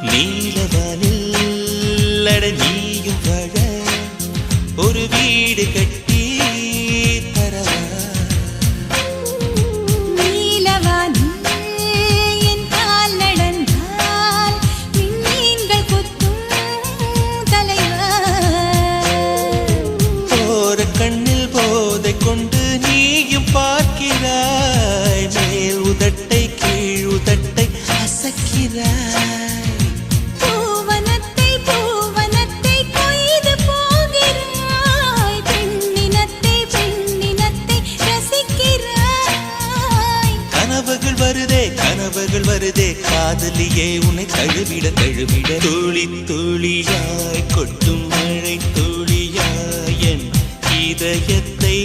நீலவானில் அட நீயும் வாழ ஒரு வீடு கட்டி தரவா நீலவானில் என் கால் நடந்தால் விண்மீன்கள் கொத்தும் தலைவா போற கண்ணில் போதை கொண்டு நீயும் பார்க்கிறாய் மேல் உதட்டை கீழ் உதட்டை அசக்கிறாய் கனவுகள் வருதே காதலியே உன்னை தழுவிட தழுவிட துளி துளியாய் கொட்டும் மழை துளியாய் என் இதயத்தை